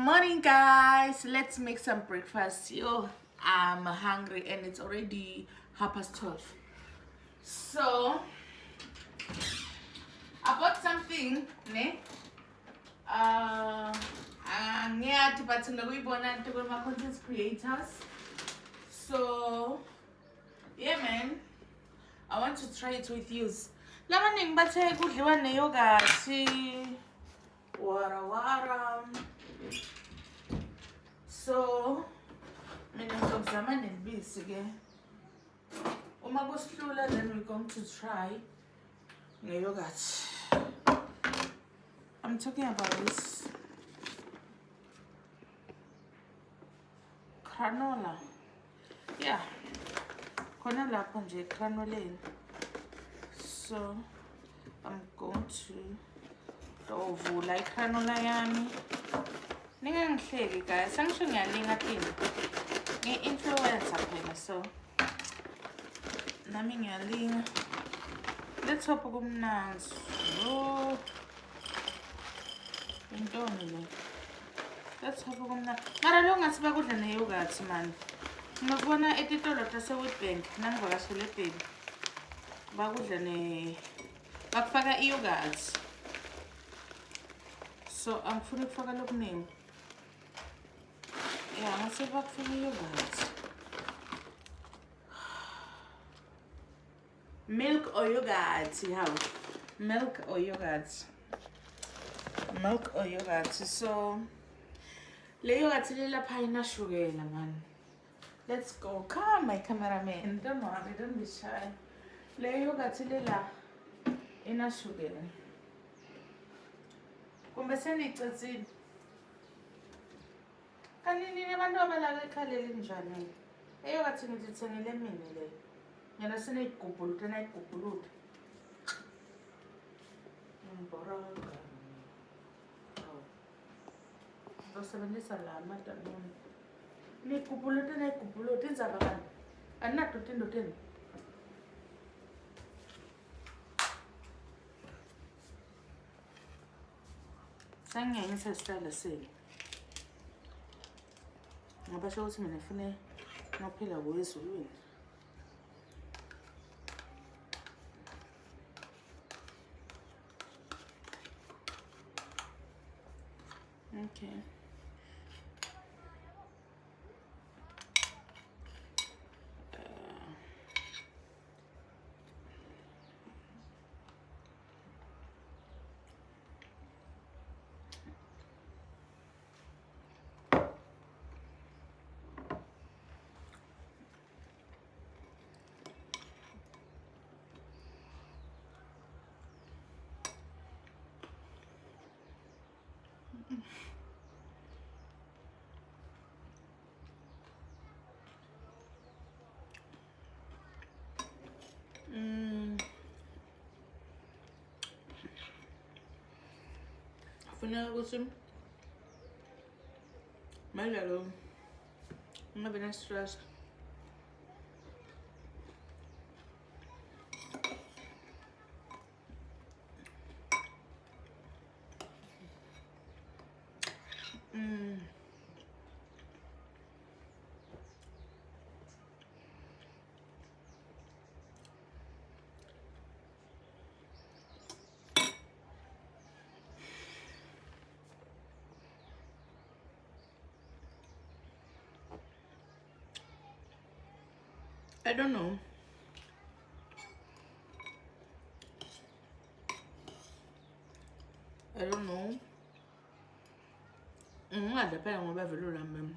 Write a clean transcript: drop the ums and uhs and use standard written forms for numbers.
Morning, guys. Let's make some breakfast. Yo, I'm hungry and it's already 12:30. So I bought something, ne? Ngiyathi but ngakuyibona to my content creators. So yeah, man, I want to try it with you. Lamaningi bathe kudliwa ne-yogurt, wara. So mina ngizokuzama nelibisi ke. Uma kusihlula, then we're going to try ne-yogurt. I'm talking about this granola. Yeah, khona lapho nje granoleni. So I'm going to ovula igranola yami. Ningangihleki guys, angisho ngiyalinga tini. Ngi-influencer phela, so nami ngiyalinga. Let's hope kumnandi. Oh, intoni le. Let's hope kumnandi. Mara lo ngathi bakudla ne-yogurt man. Ngibona etitolo tase-Witbank nangivakashele eBheki. Bakudla bakufaka i-yogurt. So angifuni ukufaka lokuningi. Yeah, ngase bakufaka i-yogurt. Milk or yogurt, yeah. Milk or yogurt. Milk or yogurt. So le yogurt lapha inashukela man. Let's go. Come, my cameraman. Don't worry, don't be shy. Le yogurt la inashukela. Kumbe seniyicacile. Kanini abantu abalaka ekhaleli njani? Eyogurt ngizithengele mina le. Yana seniyigubhuluta nayigubhuluta. Ngibhoranga. Ngizosebenzisa la amadamoni. Niyigubhuluta nayigubhuluta inzaba kanti. Aninato tini. Sangiyangisa isitayela seli. Ngoba sho ukuthi mina ngifune nokuphila kwezulwini. Okay. Kufuneka ukuthi malalo ungabe ne-stress. I don't know. Ngadapela ngoba vele ulambe.